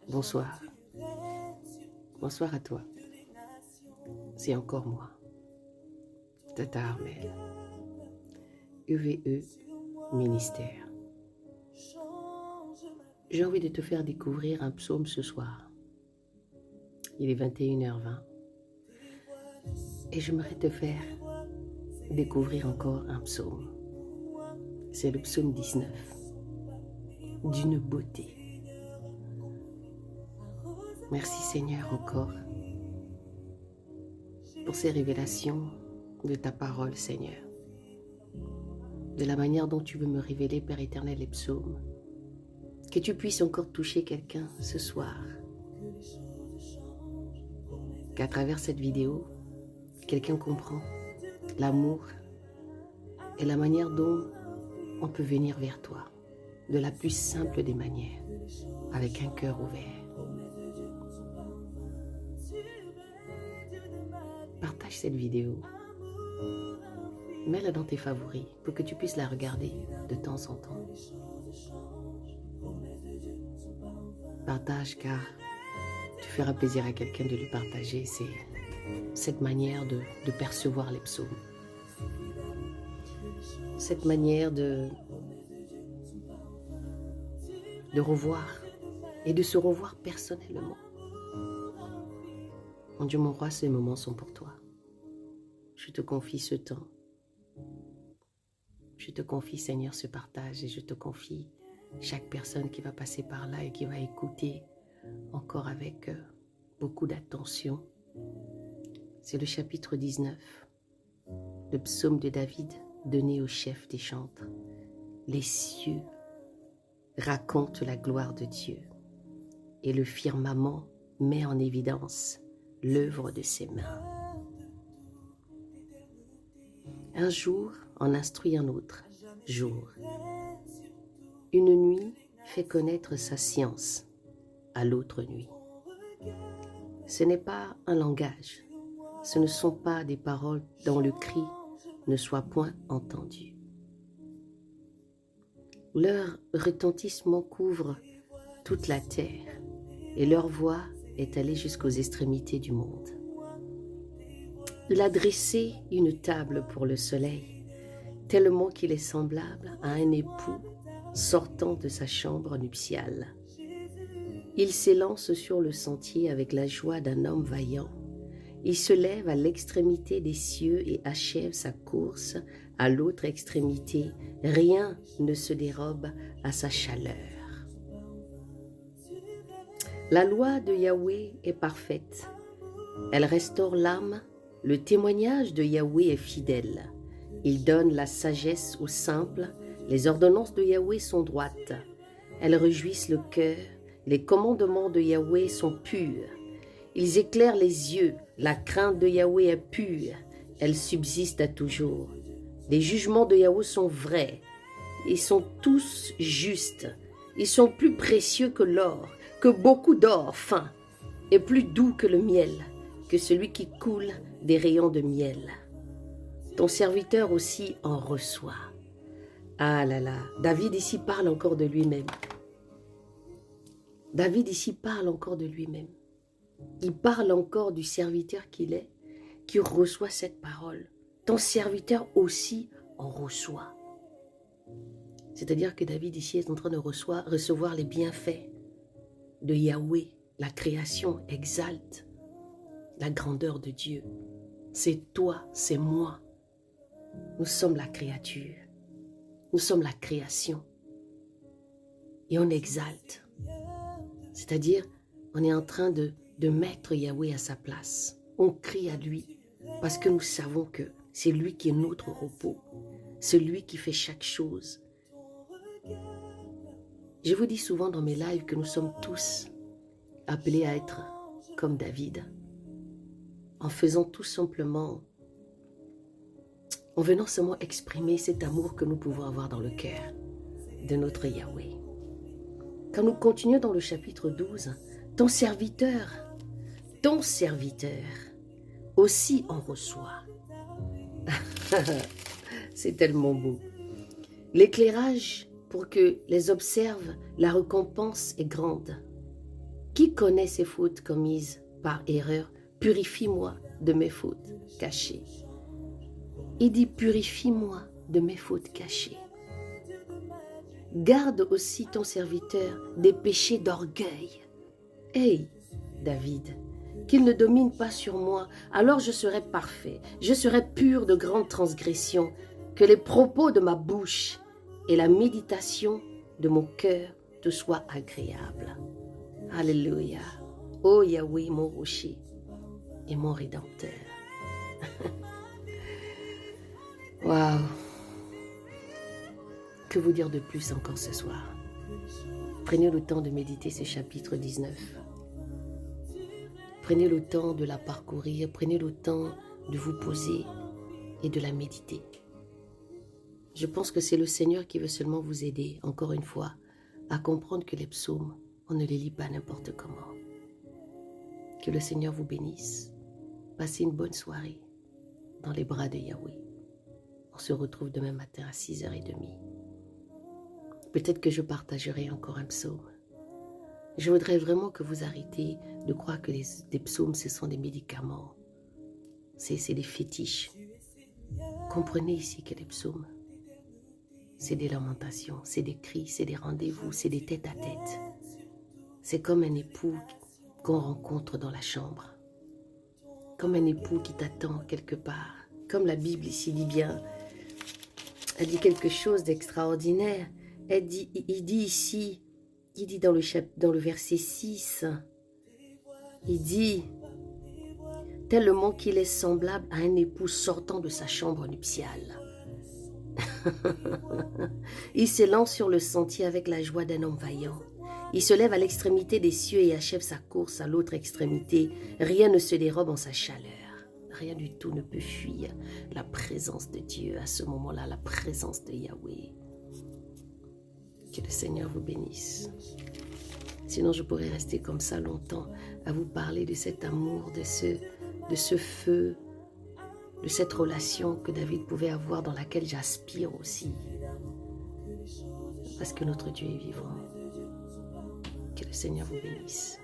Bonsoir. Bonsoir à toi. C'est encore moi, Tata Armelle, UVE Ministère. J'ai envie de te faire découvrir un psaume ce soir. Il est 21h20 et j'aimerais te faire découvrir encore un psaume. C'est le psaume 19, d'une beauté. Merci Seigneur encore pour ces révélations de ta parole, Seigneur. De la manière dont tu veux me révéler, Père éternel, les psaumes. Que tu puisses encore toucher quelqu'un ce soir. Qu'à travers cette vidéo, quelqu'un comprend l'amour et la manière dont on peut venir vers toi. De la plus simple des manières, avec un cœur ouvert. Partage cette vidéo. Mets-la dans tes favoris pour que tu puisses la regarder de temps en temps. Partage car tu feras plaisir à quelqu'un de lui partager. C'est cette manière de percevoir les psaumes. Cette manière de revoir et de se revoir personnellement. Mon Dieu, mon roi, ces moments sont pour toi. Je te confie ce temps. Je te confie, Seigneur, ce partage et je te confie chaque personne qui va passer par là et qui va écouter encore avec beaucoup d'attention. C'est le chapitre 19, le psaume de David donné au chef des chantres. Les cieux racontent la gloire de Dieu et le firmament met en évidence l'œuvre de ses mains. Un jour en instruit un autre jour. Une nuit fait connaître sa science à l'autre nuit. Ce n'est pas un langage, ce ne sont pas des paroles dont le cri ne soit point entendu. Leur retentissement couvre toute la terre et leur voix est allée jusqu'aux extrémités du monde. Il a dressé une table pour le soleil, tellement qu'il est semblable à un époux sortant de sa chambre nuptiale. Il s'élance sur le sentier avec la joie d'un homme vaillant. Il se lève à l'extrémité des cieux et achève sa course à l'autre extrémité. Rien ne se dérobe à sa chaleur. La loi de Yahweh est parfaite. Elle restaure l'âme. Le témoignage de Yahweh est fidèle. Il donne la sagesse aux simples. Les ordonnances de Yahweh sont droites. Elles réjouissent le cœur. Les commandements de Yahweh sont purs. Ils éclairent les yeux. La crainte de Yahweh est pure. Elle subsiste à toujours. Les jugements de Yahweh sont vrais. Ils sont tous justes. Ils sont plus précieux que l'or, que beaucoup d'or fin, et plus doux que le miel, que celui qui coule des rayons de miel. Ton serviteur aussi en reçoit. Ah là là, David ici parle encore de lui-même. David ici parle encore de lui-même. Il parle encore du serviteur qu'il est, qui reçoit cette parole. Ton serviteur aussi en reçoit. C'est-à-dire que David ici est en train de recevoir les bienfaits de Yahweh. La création exalte la grandeur de Dieu. C'est toi, c'est moi. Nous sommes la créature. Nous sommes la création. Et on exalte. C'est-à-dire, on est en train de mettre Yahweh à sa place. On crie à lui parce que nous savons que c'est lui qui est notre repos. C'est lui qui fait chaque chose. Je vous dis souvent dans mes lives que nous sommes tous appelés à être comme David. En faisant tout simplement, en venant seulement exprimer cet amour que nous pouvons avoir dans le cœur de notre Yahweh. Quand nous continuons dans le chapitre 12, ton serviteur aussi en reçoit. C'est tellement beau. L'éclairage pour que les observent, la récompense est grande. Qui connaît ses fautes commises par erreur? Purifie-moi de mes fautes cachées. Il dit, purifie-moi de mes fautes cachées. Garde aussi ton serviteur des péchés d'orgueil. Hey, David, qu'il ne domine pas sur moi, alors je serai parfait, je serai pur de grandes transgressions, que les propos de ma bouche et la méditation de mon cœur te soient agréables. Alléluia. Ô Yahweh, mon rocher et mon rédempteur. Waouh. Que vous dire de plus encore ce soir? Prenez le temps de méditer ce chapitre 19. Prenez le temps de la parcourir, prenez le temps de vous poser et de la méditer. Je pense que c'est le Seigneur qui veut seulement vous aider, encore une fois, à comprendre que les psaumes, on ne les lit pas n'importe comment. Que le Seigneur vous bénisse. Passez une bonne soirée dans les bras de Yahweh. On se retrouve demain matin à 6h30. Peut-être que je partagerai encore un psaume. Je voudrais vraiment que vous arrêtez de croire que les psaumes, ce sont des médicaments. C'est des fétiches. Comprenez ici que les psaumes, c'est des lamentations, c'est des cris, c'est des rendez-vous, c'est des tête-à-tête. C'est comme un époux qu'on rencontre dans la chambre. Comme un époux qui t'attend quelque part. Comme la Bible ici dit bien, elle dit quelque chose d'extraordinaire. Il dit ici, il dit dans le verset 6, il dit, tellement qu'il est semblable à un époux sortant de sa chambre nuptiale. Il s'élance sur le sentier avec la joie d'un homme vaillant. Il se lève à l'extrémité des cieux et achève sa course à l'autre extrémité. Rien ne se dérobe en sa chaleur. Rien du tout ne peut fuir la présence de Dieu à ce moment-là, la présence de Yahweh. Que le Seigneur vous bénisse. Sinon, je pourrais rester comme ça longtemps à vous parler de cet amour, de ce feu, de cette relation que David pouvait avoir, dans laquelle j'aspire aussi. Parce que notre Dieu est vivant. Que le Seigneur vous bénisse.